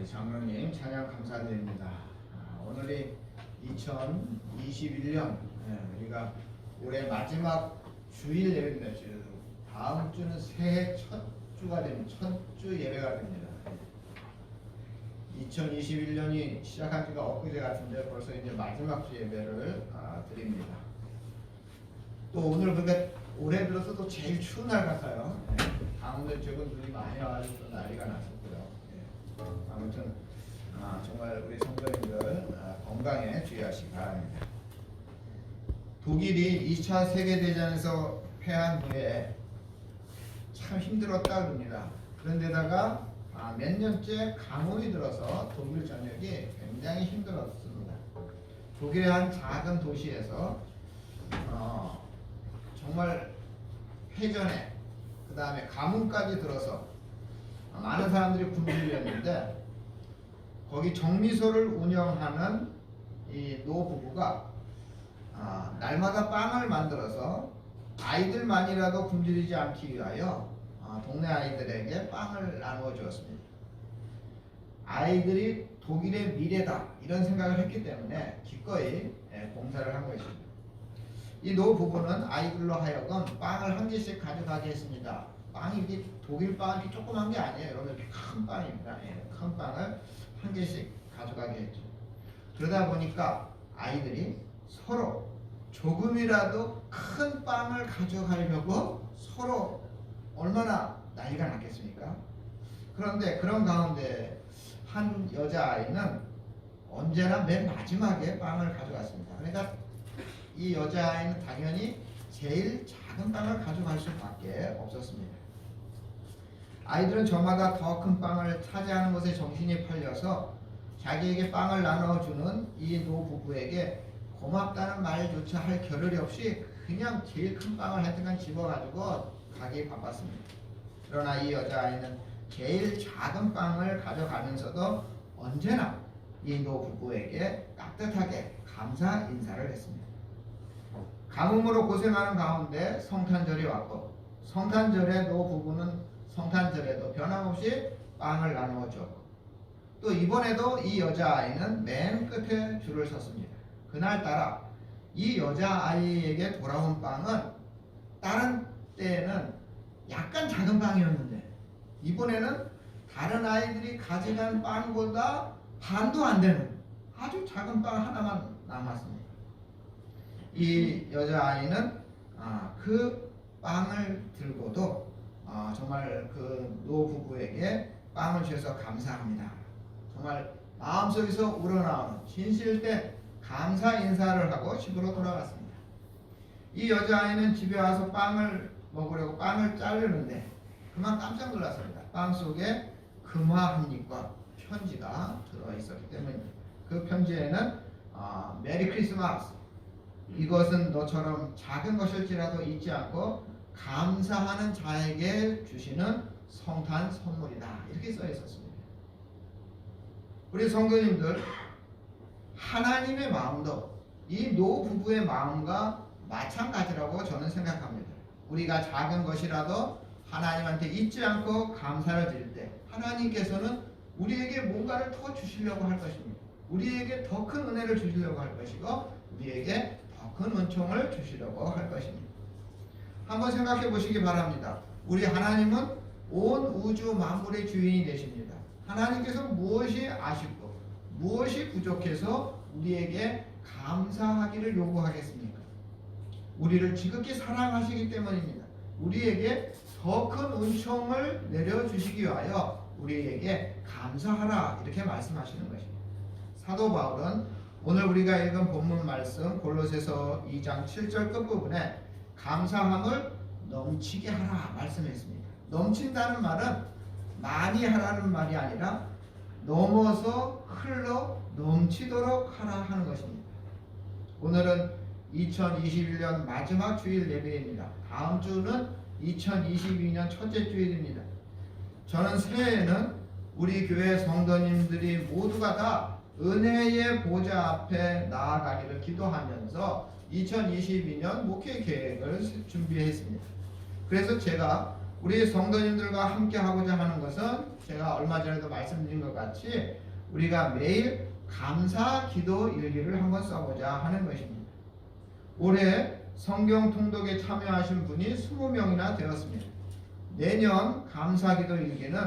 우리 장로님 찬양 감사드립니다. 오늘이 2021년 우리가 올해 마지막 주일 예배입니다. 다음 주는 새해 첫 주가 됩니다. 첫 주 예배가 됩니다. 2021년이 시작한 지가 엊그제 같은데 벌써 이제 마지막 주 예배를 드립니다. 또 오늘 그러니까 올해 들어서도 제일 추운 날 같아요. 강원도 쪽은 눈이 많이 와가지고 난리가 났었고요. 아무튼 정말 우리 성도님들 건강에 주의하시기 바랍니다. 독일이 2차 세계대전에서 패한 후에 참 힘들었다 그럽니다. 그런데다가 몇 년째 가뭄이 들어서 독일 전역이 굉장히 힘들었습니다. 독일의 한 작은 도시에서 정말 해전에 그 다음에 가뭄까지 들어서 많은 사람들이 굶주렸는데 거기 정미소를 운영하는 이 노부부가 날마다 빵을 만들어서 아이들만이라도 굶주리지 않기 위하여 동네 아이들에게 빵을 나누어 주었습니다. 아이들이 독일의 미래다 이런 생각을 했기 때문에 기꺼이 봉사를 한 것입니다. 이 노부부는 아이들로 하여금 빵을 한 개씩 가져가게 했습니다. 빵이 독일 빵이 조그만 게 아니에요. 여러분 이렇게 큰 빵입니다. 큰 빵을 한 개씩 가져가게 했죠. 그러다 보니까 아이들이 서로 조금이라도 큰 빵을 가져가려고 서로 얼마나 난리가 났겠습니까? 그런데 그런 가운데 한 여자아이는 언제나 맨 마지막에 빵을 가져갔습니다. 그러니까 이 여자아이는 당연히 제일 작은 빵을 가져갈 수밖에 없었습니다. 아이들은 저마다 더 큰 빵을 차지하는 것에 정신이 팔려서 자기에게 빵을 나눠주는 이 노부부에게 고맙다는 말조차 할 겨를이 없이 그냥 제일 큰 빵을 하여튼간 집어가지고 가기 바빴습니다. 그러나 이 여자아이는 제일 작은 빵을 가져가면서도 언제나 이 노부부에게 따뜻하게 감사 인사를 했습니다. 가뭄으로 고생하는 가운데 성탄절이 왔고 성탄절에 노부부는 성탄절에도 변함없이 빵을 나누어 주었고 또 이번에도 이 여자아이는 맨 끝에 줄을 섰습니다. 그날따라 이 여자아이에게 돌아온 빵은 다른 때에는 약간 작은 빵이었는데 이번에는 다른 아이들이 가져간 빵보다 반도 안 되는 아주 작은 빵 하나만 남았습니다. 이 여자아이는 그 빵을 들고도 정말 그 노부부에게 빵을 주셔서 감사합니다. 정말 마음속에서 우러나오는 진실된 감사 인사를 하고 집으로 돌아갔습니다. 이 여자아이는 집에 와서 빵을 먹으려고 빵을 자르는데 그만 깜짝 놀랐습니다. 빵 속에 금화 한 입과 편지가 들어있었기 때문입니다. 그 편지에는 메리 크리스마스 이것은 너처럼 작은 것일지라도 잊지 않고 감사하는 자에게 주시는 성탄 선물이다 이렇게 써 있었습니다. 우리 성도님들 하나님의 마음도 이 노부부의 마음과 마찬가지라고 저는 생각합니다. 우리가 작은 것이라도 하나님한테 잊지 않고 감사를 드릴 때 하나님께서는 우리에게 뭔가를 더 주시려고 할 것입니다. 우리에게 더 큰 은혜를 주시려고 할 것이고 우리에게 더 큰 은총을 주시려고 할 것입니다. 한번 생각해 보시기 바랍니다. 우리 하나님은 온 우주 만물의 주인이 되십니다. 하나님께서 무엇이 아쉽고 무엇이 부족해서 우리에게 감사하기를 요구하겠습니까? 우리를 지극히 사랑하시기 때문입니다. 우리에게 더 큰 은총을 내려주시기 위하여 우리에게 감사하라 이렇게 말씀하시는 것입니다. 사도 바울은 오늘 우리가 읽은 본문 말씀 골로새서 2장 7절 끝부분에 감사함을 넘치게 하라 말씀했습니다. 넘친다는 말은 많이 하라는 말이 아니라 넘어서 흘러 넘치도록 하라 하는 것입니다. 오늘은 2021년 마지막 주일 예배입니다. 다음 주는 2022년 첫째 주일입니다. 저는 새해에는 우리 교회 성도님들이 모두가 다 은혜의 보좌 앞에 나아가기를 기도하면서 2022년 목회 계획을 준비했습니다. 그래서 제가 우리 성도님들과 함께 하고자 하는 것은 제가 얼마 전에도 말씀드린 것 같이 우리가 매일 감사 기도 일기를 한번 써보자 하는 것입니다. 올해 성경 통독에 참여하신 분이 20명이나 되었습니다. 내년 감사 기도 일기는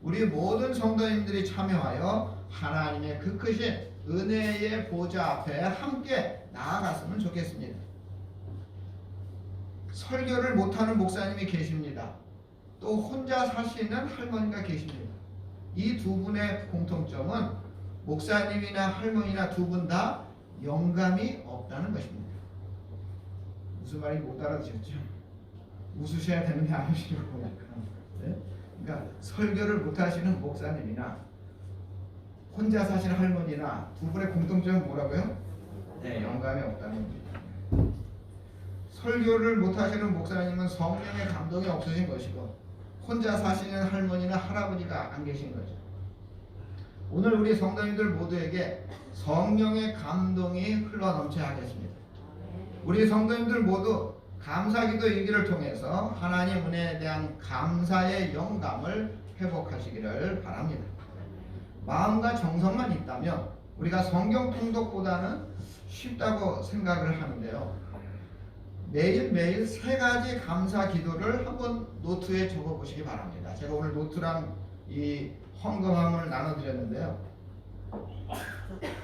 우리 모든 성도님들이 참여하여 하나님의 그 크신 은혜의 보좌 앞에 함께 나아갔으면 좋겠습니다. 설교를 못하는 목사님이 계십니다. 또 혼자 사시는 할머니가 계십니다. 이 두 분의 공통점은 목사님이나 할머니나 두 분 다 영감이 없다는 것입니다. 무슨 말인지 못 알아듣셨죠? 웃으셔야 되는데 안 웃으려고. 네? 그러니까 설교를 못하시는 목사님이나 혼자 사시는 할머니나 두 분의 공통점은 뭐라고요? 네, 영감이 없다는 겁니다. 설교를 못하시는 목사님은 성령의 감동이 없으신 것이고 혼자 사시는 할머니나 할아버지가 안 계신 거죠. 오늘 우리 성도님들 모두에게 성령의 감동이 흘러넘쳐야 하겠습니다. 우리 성도님들 모두 감사기도 일기를 통해서 하나님 은혜에 대한 감사의 영감을 회복하시기를 바랍니다. 마음과 정성만 있다면 우리가 성경 통독보다는 쉽다고 생각을 하는데요. 매일매일 3가지 감사 기도를 한번 노트에 적어 보시기 바랍니다. 제가 오늘 노트랑 이 헌금함을 나눠드렸는데요.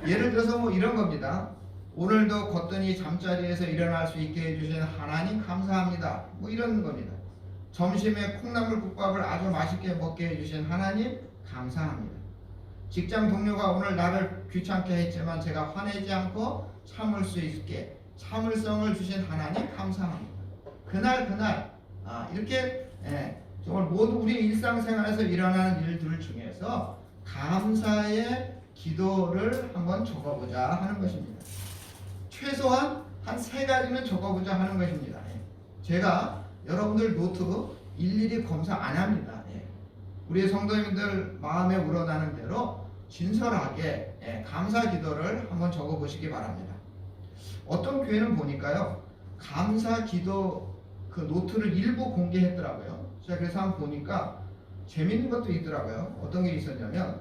예를 들어서 뭐 이런 겁니다. 오늘도 거뜬히 잠자리에서 일어날 수 있게 해주신 하나님 감사합니다. 뭐 이런 겁니다. 점심에 콩나물국밥을 아주 맛있게 먹게 해주신 하나님 감사합니다. 직장 동료가 오늘 나를 귀찮게 했지만 제가 화내지 않고 참을 수 있게 참을성을 주신 하나님 감사합니다. 그날 이렇게 정말 모두 우리 일상생활에서 일어나는 일들 중에서 감사의 기도를 한번 적어보자 하는 것입니다. 최소한 한 3가지는 적어보자 하는 것입니다. 제가 여러분들 노트 일일이 검사 안 합니다. 우리 성도님들 마음에 우러나는 대로 진솔하게 감사 기도를 한번 적어보시기 바랍니다. 어떤 교회는 보니까요, 감사 기도 그 노트를 일부 공개했더라고요. 제가 그래서 한번 보니까 재밌는 것도 있더라고요. 어떤 게 있었냐면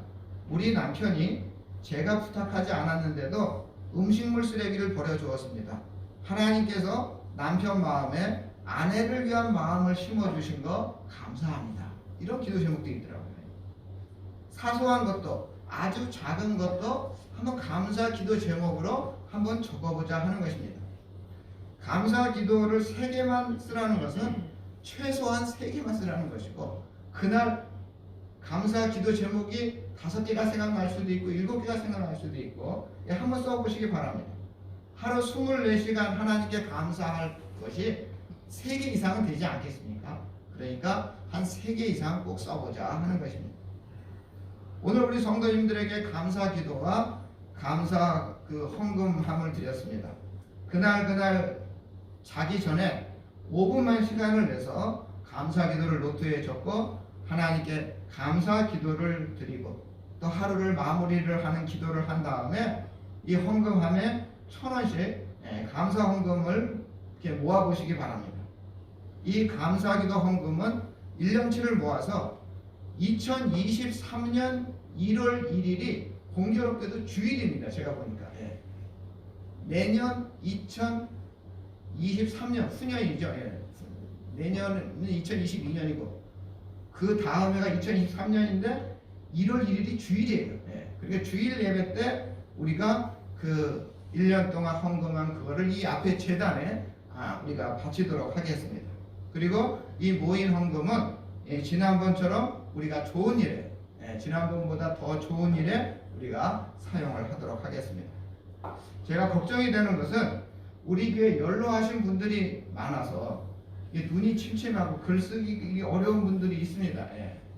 우리 남편이 제가 부탁하지 않았는데도 음식물 쓰레기를 버려주었습니다. 하나님께서 남편 마음에 아내를 위한 마음을 심어주신 거 감사합니다. 이런 기도 제목도 있더라고요. 사소한 것도 아주 작은 것도 한번 감사 기도 제목으로 한번 적어보자 하는 것입니다. 감사 기도를 3개만 쓰라는 것은 최소한 3개만 쓰라는 것이고 그날 감사 기도 제목이 5개가 생각날 수도 있고 7개가 생각날 수도 있고 한번 써보시기 바랍니다. 하루 24시간 하나님께 감사할 것이 3개 이상은 되지 않겠습니까? 그러니까 한 3개 이상 꼭 써보자 하는 것입니다. 오늘 우리 성도님들에게 감사 기도와 감사 헌금함을 드렸습니다. 그날 자기 전에 5분만 시간을 내서 감사 기도를 노트에 적고 하나님께 감사 기도를 드리고 또 하루를 마무리를 하는 기도를 한 다음에 이 헌금함에 1,000원씩 감사 헌금을 이렇게 모아 보시기 바랍니다. 이 감사 기도 헌금은 1년치를 모아서 2023년 1월 1일이 공교롭게도 주일입니다. 제가 보니까 내년 2023년 후년이죠. 내년은 2022년이고 그 다음 해가 2023년인데 1월 1일이 주일이에요. 그러니까 주일 예배 때 우리가 그 1년 동안 헌금한 그거를 이 앞에 제단에 우리가 바치도록 하겠습니다. 그리고 이 모인 헌금은 지난번처럼 우리가 좋은 일에 지난번보다 더 좋은 일에 우리가 사용을 하도록 하겠습니다. 제가 걱정이 되는 것은 우리 교회 연로하신 분들이 많아서 눈이 침침하고 글쓰기 어려운 분들이 있습니다.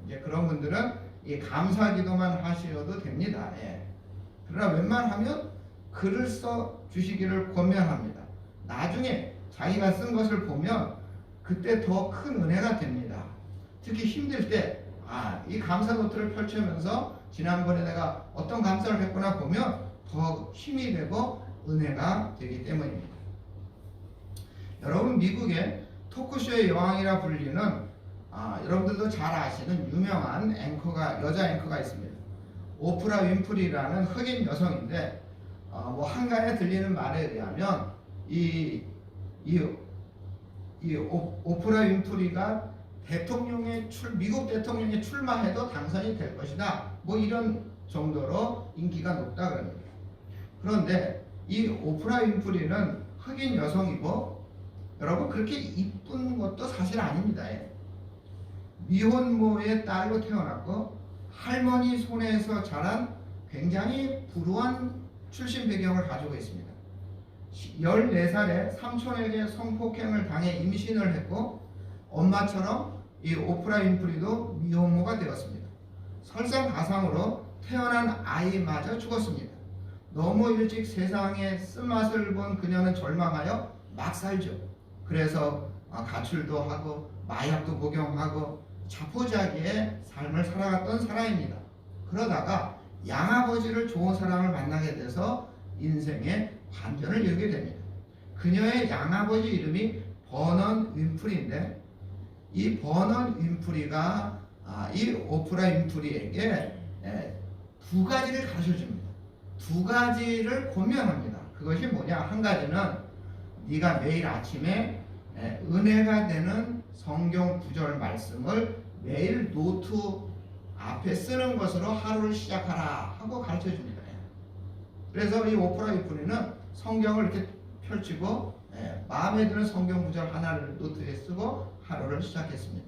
이제 그런 분들은 이 감사 기도만 하셔도 됩니다. 그러나 웬만하면 글을 써 주시기를 권면합니다. 나중에 자기가 쓴 것을 보면 그때 더 큰 은혜가 됩니다. 특히 힘들 때 이 감사 노트를 펼치면서 지난번에 내가 어떤 감사를 했구나 보면 더 힘이 되고 은혜가 되기 때문입니다. 여러분, 미국의 토크쇼의 여왕이라 불리는 여러분들도 잘 아시는 유명한 여자 앵커가 있습니다. 오프라 윈프리라는 흑인 여성인데, 뭐 한간에 들리는 말에 의하면 오프라 윈프리가 미국 대통령에 출마해도 당선이 될 것이다. 뭐 이런 정도로 인기가 높다 그럽니다. 그런데 이 오프라 윈프리는 흑인 여성이고, 여러분 그렇게 이쁜 것도 사실 아닙니다. 미혼모의 딸로 태어났고 할머니 손에서 자란 굉장히 불우한 출신 배경을 가지고 있습니다. 14살에 삼촌에게 성폭행을 당해 임신을 했고, 엄마처럼 이 오프라 윈프리도 미혼모가 되었습니다. 설상가상으로 태어난 아이마저 죽었습니다. 너무 일찍 세상의 쓴맛을 본 그녀는 절망하여 막 살죠. 그래서 가출도 하고 마약도 복용하고 자포자기의 삶을 살아갔던 사람입니다. 그러다가 양아버지를 좋은 사람을 만나게 돼서 인생의 반전을 이루게 됩니다. 그녀의 양아버지 이름이 버넌 윈프리인데, 이 버넌 윈프리가 이 오프라 윈프리에게 두 가지를 가르쳐줍니다. 두 가지를 권면합니다. 그것이 뭐냐? 한 가지는 네가 매일 아침에 은혜가 되는 성경 구절 말씀을 매일 노트 앞에 쓰는 것으로 하루를 시작하라 하고 가르쳐 줍니다. 그래서 이 오프라 윈프리는 성경을 이렇게 펼치고 마음에 드는 성경 구절 하나를 노트에 쓰고 하루를 시작했습니다.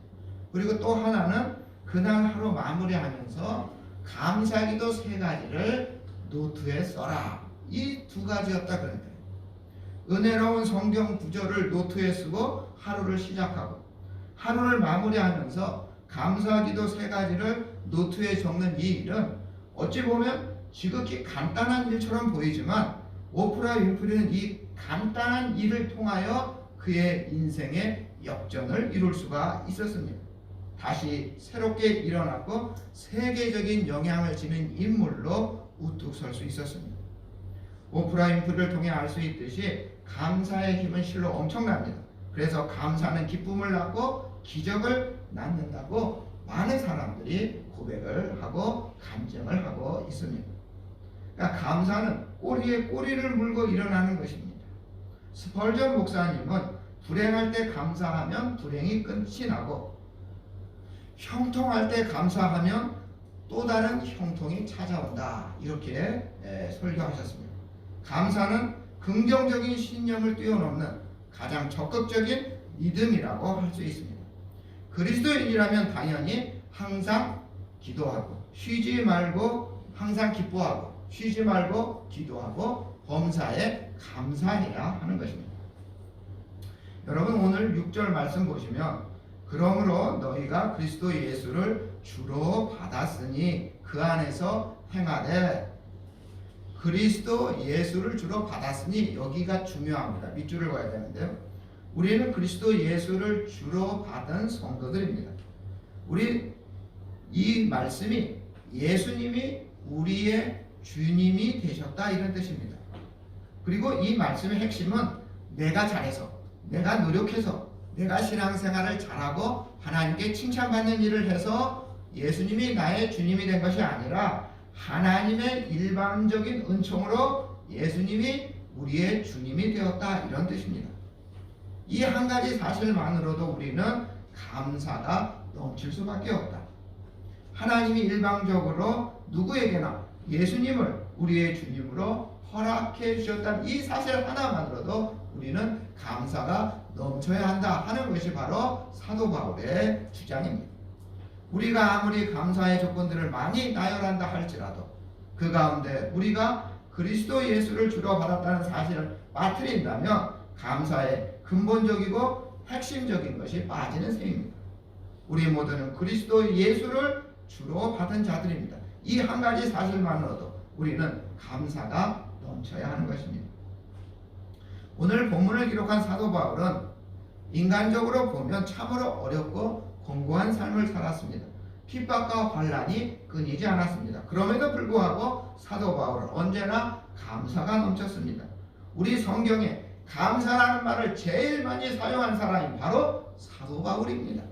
그리고 또 하나는 그날 하루 마무리하면서 감사기도 3가지를 노트에 써라. 이 두 가지였다 그랬어요. 은혜로운 성경 구절을 노트에 쓰고 하루를 시작하고, 하루를 마무리하면서 감사기도 3가지를 노트에 적는 이 일은 어찌 보면 지극히 간단한 일처럼 보이지만, 오프라 윈프리는 이 간단한 일을 통하여 그의 인생의 역전을 이룰 수가 있었습니다. 다시 새롭게 일어났고 세계적인 영향을 지닌 인물로 우뚝 설 수 있었습니다. 오프라 윈프리를 통해 알 수 있듯이 감사의 힘은 실로 엄청납니다. 그래서 감사는 기쁨을 낳고 기적을 낳는다고 많은 사람들이 고백을 하고 간증을 하고 있습니다. 그러니까 감사는 꼬리에 꼬리를 물고 일어나는 것입니다. 스펄전 목사님은 불행할 때 감사하면 불행이 끝이 나고, 형통할 때 감사하면 또 다른 형통이 찾아온다. 이렇게 설교하셨습니다. 감사는 긍정적인 신념을 뛰어넘는 가장 적극적인 믿음이라고 할 수 있습니다. 그리스도인이라면 당연히 항상 기도하고 쉬지 말고 항상 기뻐하고 쉬지 말고 기도하고 범사에 감사해야 하는 것입니다. 여러분 오늘 6절 말씀 보시면, 그러므로 너희가 그리스도 예수를 주로 받았으니 그 안에서 행하되, 그리스도 예수를 주로 받았으니 여기가 중요합니다. 밑줄을 봐야 되는데요. 우리는 그리스도 예수를 주로 받은 성도들입니다. 우리 이 말씀이 예수님이 우리의 주님이 되셨다 이런 뜻입니다. 그리고 이 말씀의 핵심은 내가 잘해서, 내가 노력해서, 내가 신앙생활을 잘하고 하나님께 칭찬받는 일을 해서 예수님이 나의 주님이 된 것이 아니라 하나님의 일반적인 은총으로 예수님이 우리의 주님이 되었다 이런 뜻입니다. 이 한 가지 사실만으로도 우리는 감사가 넘칠 수밖에 없다. 하나님이 일방적으로 누구에게나 예수님을 우리의 주님으로 허락해 주셨다는 이 사실 하나만으로도 우리는 감사가 넘쳐야 한다 하는 것이 바로 사도 바울의 주장입니다. 우리가 아무리 감사의 조건들을 많이 나열한다 할지라도 그 가운데 우리가 그리스도 예수를 주로 받았다는 사실을 빠뜨린다면 감사의 근본적이고 핵심적인 것이 빠지는 셈입니다. 우리 모두는 그리스도 예수를 주로 받은 자들입니다. 이 한 가지 사실만으로도 우리는 감사가 넘쳐야 하는 것입니다. 오늘 본문을 기록한 사도 바울은 인간적으로 보면 참으로 어렵고 공고한 삶을 살았습니다. 핍박과 환난이 끊이지 않았습니다. 그럼에도 불구하고 사도 바울은 언제나 감사가 넘쳤습니다. 우리 성경에 감사라는 말을 제일 많이 사용한 사람이 바로 사도 바울입니다.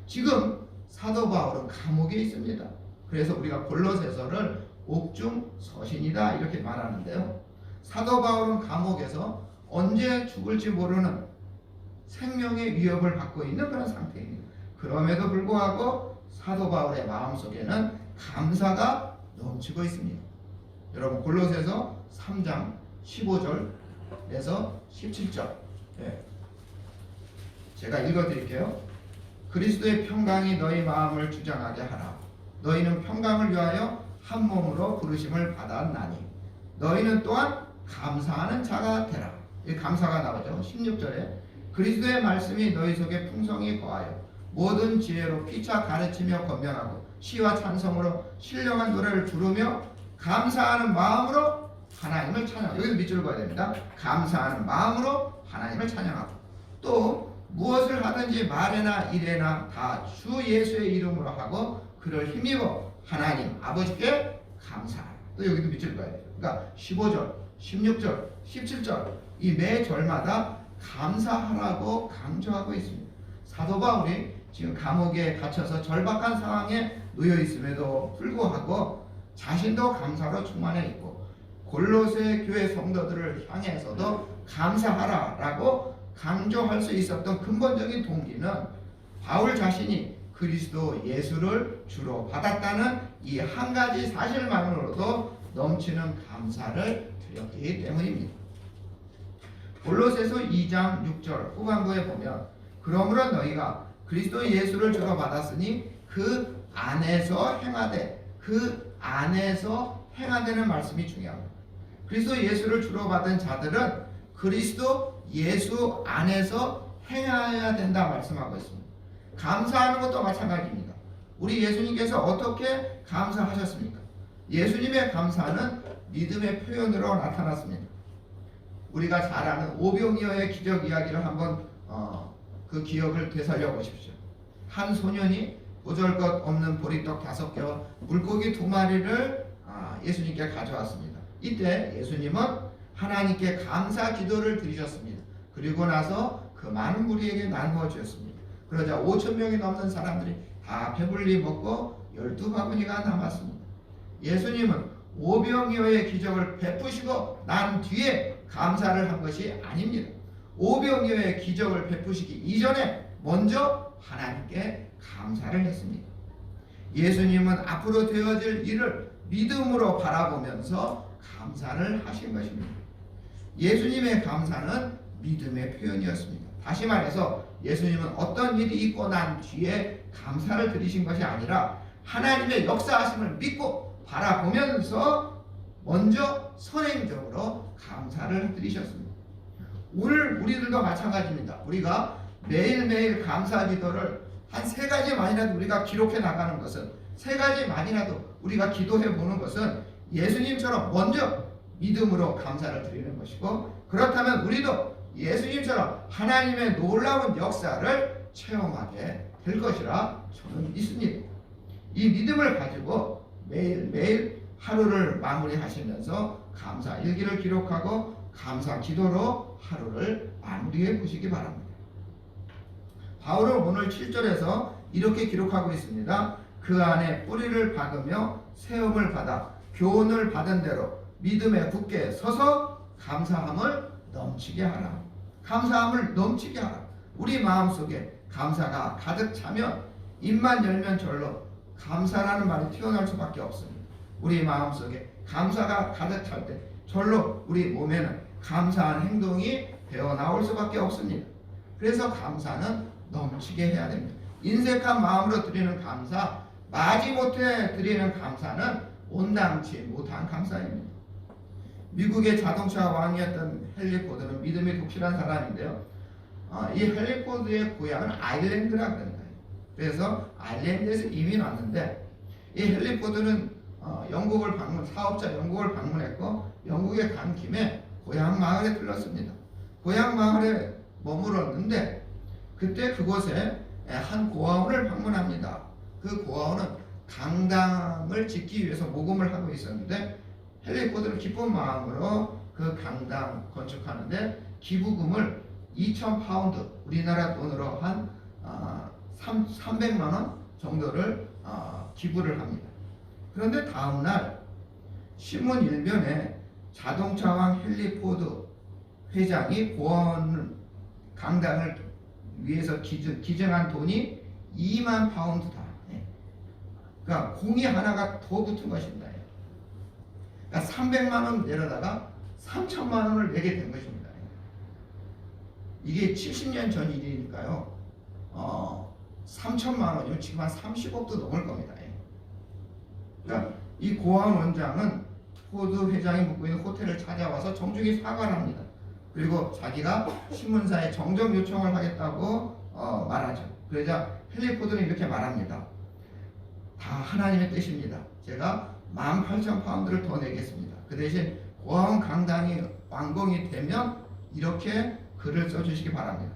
지금 사도 바울은 감옥에 있습니다. 그래서 우리가 골로새서를 옥중 서신이다 이렇게 말하는데요. 사도 바울은 감옥에서 언제 죽을지 모르는 생명의 위협을 받고 있는 그런 상태입니다. 그럼에도 불구하고 사도 바울의 마음속에는 감사가 넘치고 있습니다. 여러분 골로새서 3장 15절에서 17절 제가 읽어드릴게요. 그리스도의 평강이 너희 마음을 주장하게 하라. 너희는 평강을 위하여 한 몸으로 부르심을 받았나니 너희는 또한 감사하는 자가 되라. 이 감사가 나오죠. 16절에 그리스도의 말씀이 너희 속에 풍성히 거하여 모든 지혜로 피차 가르치며 권면하고 시와 찬송으로 신령한 노래를 부르며 감사하는 마음으로 하나님을 찬양하고, 여기서 밑줄을 봐야 됩니다. 감사하는 마음으로 하나님을 찬양하고, 또 무엇을 하든지 말에나 일에나 다 주 예수의 이름으로 하고 그를 힘입어 하나님 아버지께 감사하라. 또 여기도 밑줄 봐야 돼요. 그러니까 15절, 16절, 17절 이 매 절마다 감사하라고 강조하고 있습니다. 사도 바울이 지금 감옥에 갇혀서 절박한 상황에 놓여 있음에도 불구하고 자신도 감사로 충만해 있고 골로새 교회 성도들을 향해서도 감사하라라고 강조할 수 있었던 근본적인 동기는 바울 자신이 그리스도 예수를 주로 받았다는 이 한 가지 사실만으로도 넘치는 감사를 드렸기 때문입니다. 골로새서 2장 6절 후반부에 보면 그러므로 너희가 그리스도 예수를 주로 받았으니 그 안에서 행하되는 말씀이 중요합니다. 그리스도 예수를 주로 받은 자들은 그리스도 예수 안에서 행해야 된다 말씀하고 있습니다. 감사하는 것도 마찬가지입니다. 우리 예수님께서 어떻게 감사하셨습니까? 예수님의 감사는 믿음의 표현으로 나타났습니다. 우리가 잘 아는 오병이어의 기적 이야기를 한번 그 기억을 되살려 보십시오. 한 소년이 보잘것없는 보리떡 5개와 물고기 2마리를 예수님께 가져왔습니다. 이때 예수님은 하나님께 감사 기도를 드리셨습니다. 그리고 나서 그 많은 무리에게 나누어 주었습니다. 그러자 5,000명이 넘는 사람들이 다 배불리 먹고 12바구니가 남았습니다. 예수님은 오병이어의 기적을 베푸시고 난 뒤에 감사를 한 것이 아닙니다. 오병이어의 기적을 베푸시기 이전에 먼저 하나님께 감사를 했습니다. 예수님은 앞으로 되어질 일을 믿음으로 바라보면서 감사를 하신 것입니다. 예수님의 감사는 믿음의 표현이었습니다. 다시 말해서 예수님은 어떤 일이 있고 난 뒤에 감사를 드리신 것이 아니라 하나님의 역사하심을 믿고 바라보면서 먼저 선행적으로 감사를 드리셨습니다. 오늘 우리들도 마찬가지입니다. 우리가 매일매일 감사 기도를 한 3가지만이라도 우리가 기록해 나가는 것은 3가지만이라도 우리가 기도해 보는 것은 예수님처럼 먼저 믿음으로 감사를 드리는 것이고, 그렇다면 우리도 예수님처럼 하나님의 놀라운 역사를 체험하게 될 것이라 저는 믿습니다. 이 믿음을 가지고 매일매일 하루를 마무리하시면서 감사 일기를 기록하고 감사 기도로 하루를 마무리해 보시기 바랍니다. 바울은 오늘 7절에서 이렇게 기록하고 있습니다. 그 안에 뿌리를 박으며 세움을 받아 교훈을 받은 대로 믿음에 굳게 서서 감사함을 넘치게 하라. 감사함을 넘치게 하라. 우리 마음속에 감사가 가득 차면 입만 열면 절로 감사라는 말이 튀어나올 수밖에 없습니다. 우리 마음속에 감사가 가득 찰 때 절로 우리 몸에는 감사한 행동이 배어나올 수밖에 없습니다. 그래서 감사는 넘치게 해야 됩니다. 인색한 마음으로 드리는 감사, 마지못해 드리는 감사는 온당치 못한 감사입니다. 미국의 자동차 왕이었던 헨리 포드는 믿음이 독실한 사람인데요. 이 헨리 포드의 고향은 아일랜드라고 합니다. 그래서 아일랜드에서 이민 왔는데 이 헨리 포드는 사업자 영국을 방문했고 영국에 간 김에 고향 마을에 들렀습니다. 고향 마을에 머물었는데 그때 그곳에 한 고아원을 방문합니다. 그 고아원은 강당을 짓기 위해서 모금을 하고 있었는데 헨리 포드는 기쁜 마음으로 그 강당 건축하는데 기부금을 2,000파운드, 우리나라 돈으로 한 300만 원 정도를 기부를 합니다. 그런데 다음날 신문 일면에 자동차왕 헨리 포드 회장이 고아원 강당을 위해서 기증한 돈이 2만 파운드다. 그러니까 공이 하나가 더 붙은 것입니다. 그러니까 300만 원 내려다가 3천만 원을 내게 된 것입니다. 이게 70년 전 일이니까요. 3천만 원이면 지금 한 30억도 넘을 겁니다. 그러니까 이 고아원 원장은 포드 회장이 묵고 있는 호텔을 찾아와서 정중히 사과를 합니다. 그리고 자기가 신문사에 정정 요청을 하겠다고 말하죠. 그러자 헨리 포드는 이렇게 말합니다. 다 하나님의 뜻입니다. 제가 18,000파운드를 더 내겠습니다. 그 대신 고아원 강당이 완공이 되면 이렇게 글을 써주시기 바랍니다.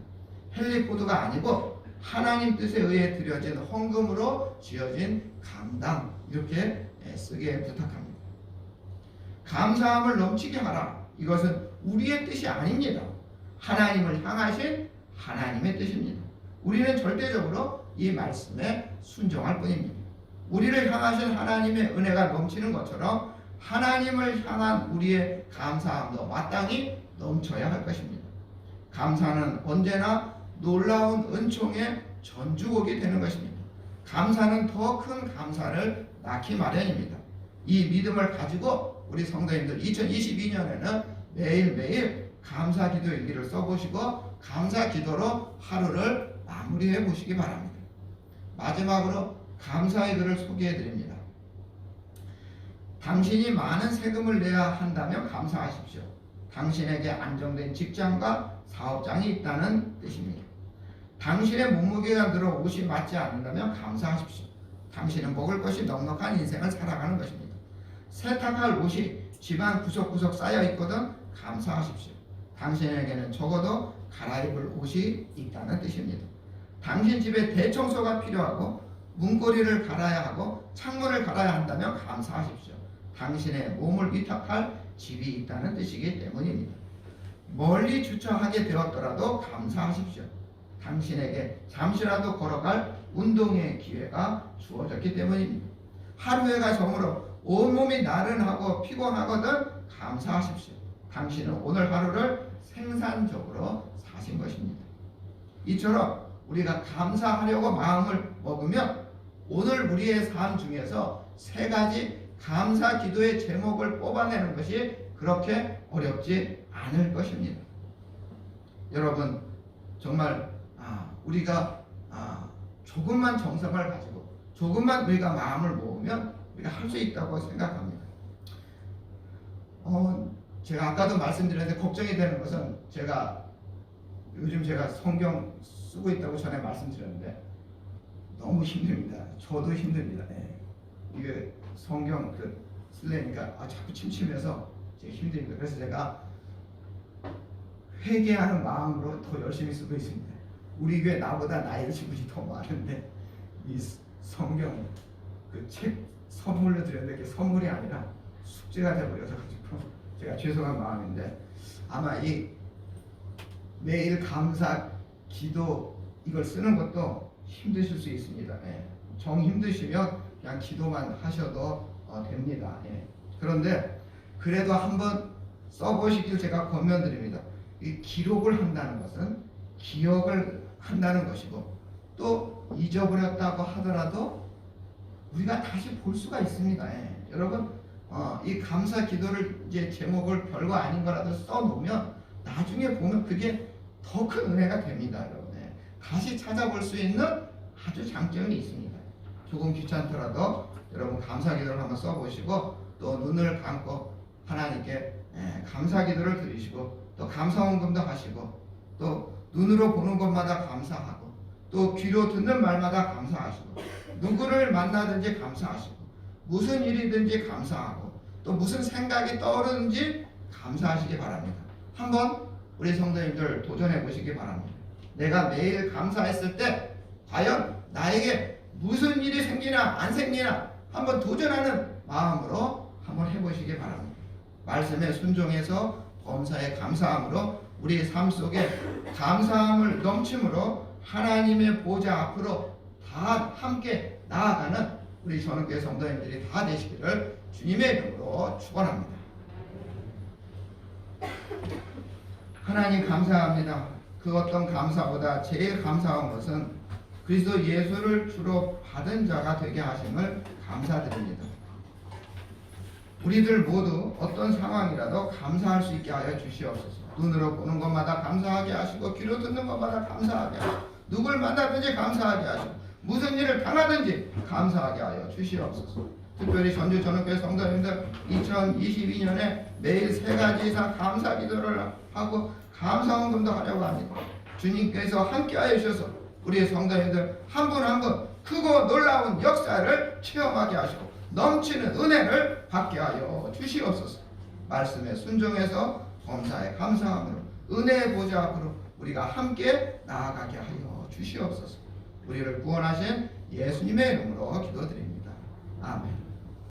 헨리 포드가 아니고 하나님 뜻에 의해 드려진 헌금으로 지어진 강당, 이렇게 쓰게 부탁합니다. 감사함을 넘치게 하라. 이것은 우리의 뜻이 아닙니다. 하나님을 향하신 하나님의 뜻입니다. 우리는 절대적으로 이 말씀에 순종할 뿐입니다. 우리를 향하신 하나님의 은혜가 넘치는 것처럼 하나님을 향한 우리의 감사함도 마땅히 넘쳐야 할 것입니다. 감사는 언제나 놀라운 은총의 전주곡이 되는 것입니다. 감사는 더 큰 감사를 낳기 마련입니다. 이 믿음을 가지고 우리 성도님들 2022년에는 매일매일 감사 기도 일기를 써보시고 감사 기도로 하루를 마무리해 보시기 바랍니다. 마지막으로 감사의 글을 소개해 드립니다. 당신이 많은 세금을 내야 한다면 감사하십시오. 당신에게 안정된 직장과 사업장이 있다는 뜻입니다. 당신의 몸무게가 늘어 옷이 맞지 않는다면 감사하십시오. 당신은 먹을 것이 넉넉한 인생을 살아가는 것입니다. 세탁할 옷이 집안 구석구석 쌓여 있거든 감사하십시오. 당신에게는 적어도 갈아입을 옷이 있다는 뜻입니다. 당신 집에 대청소가 필요하고 문고리를 갈아야 하고 창문을 갈아야 한다면 감사하십시오. 당신의 몸을 위탁할 집이 있다는 뜻이기 때문입니다. 멀리 주차하게 되었더라도 감사하십시오. 당신에게 잠시라도 걸어갈 운동의 기회가 주어졌기 때문입니다. 하루해가 저물어 온몸이 나른하고 피곤하거든 감사하십시오. 당신은 오늘 하루를 생산적으로 사신 것입니다. 이처럼 우리가 감사하려고 마음을 먹으면 오늘 우리의 삶 중에서 세 가지 감사 기도의 제목을 뽑아내는 것이 그렇게 어렵지 않을 것입니다. 여러분 정말 우리가 조금만 정성을 가지고 조금만 우리가 마음을 모으면 우리가 할 수 있다고 생각합니다. 제가 아까도 말씀드렸는데 걱정이 되는 것은 요즘 제가 성경 쓰고 있다고 전에 말씀드렸는데 너무 힘듭니다. 저도 힘듭니다. 이게 성경 쓰려니까 자꾸 침침해서 제가 힘듭니다. 그래서 제가 회개하는 마음으로 더 열심히 쓰고 있습니다. 우리 교회 나보다 나이 드신 분이 더 많은데 이 성경 책 선물로 드렸는데 그게 선물이 아니라 숙제가 되어버려서 제가 죄송한 마음인데 아마 이 매일 감사 기도 이걸 쓰는 것도 힘드실 수 있습니다. 정 힘드시면 그냥 기도만 하셔도 됩니다. 그런데 그래도 한번 써보시길 제가 권면드립니다. 이 기록을 한다는 것은 기억을 한다는 것이고 또 잊어버렸다고 하더라도 우리가 다시 볼 수가 있습니다. 여러분 이 감사 기도를 이제 제목을 별거 아닌 거라도 써놓으면 나중에 보면 그게 더 큰 은혜가 됩니다. 여러분 다시 찾아볼 수 있는 아주 장점이 있습니다. 조금 귀찮더라도 여러분 감사 기도를 한번 써보시고 또 눈을 감고 하나님께 감사 기도를 드리시고 또 감사 헌금도 하시고 또 눈으로 보는 것마다 감사하고 또 귀로 듣는 말마다 감사하시고 누구를 만나든지 감사하시고 무슨 일이든지 감사하고 또 무슨 생각이 떠오르는지 감사하시기 바랍니다. 한번 우리 성도님들 도전해 보시기 바랍니다. 내가 매일 감사했을 때 과연 나에게 무슨 일이 생기나 안 생기나 한번 도전하는 마음으로 한번 해보시기 바랍니다. 말씀에 순종해서 범사에 감사함으로 우리 삶 속에 감사함을 넘침으로 하나님의 보좌 앞으로 다 함께 나아가는 우리 전원교회 성도님들이 다 되시기를 주님의 이름으로 축원합니다. 하나님 감사합니다. 그 어떤 감사보다 제일 감사한 것은 그리스도 예수를 주로 받은 자가 되게 하심을 감사드립니다. 우리들 모두 어떤 상황이라도 감사할 수 있게 하여 주시옵소서. 눈으로 보는 것마다 감사하게 하시고 귀로 듣는 것마다 감사하게 하시고 누굴 만나든지 감사하게 하시고 무슨 일을 당하든지 감사하게 하여 주시옵소서. 특별히 전주 전원교회 성도님들 2022년에 매일 3가지 이상 감사 기도를 하고 감사 헌금도 하려고 합니다. 주님께서 함께하여 주셔서 우리 성도님들 한 분 한 분 크고 놀라운 역사를 체험하게 하시고 넘치는 은혜를 받게 하여 주시옵소서. 말씀에 순종해서 범사에 감사함으로 은혜의 보좌 앞으로 우리가 함께 나아가게 하여 주시옵소서. 우리를 구원하신 예수님의 이름으로 기도드립니다. 아멘.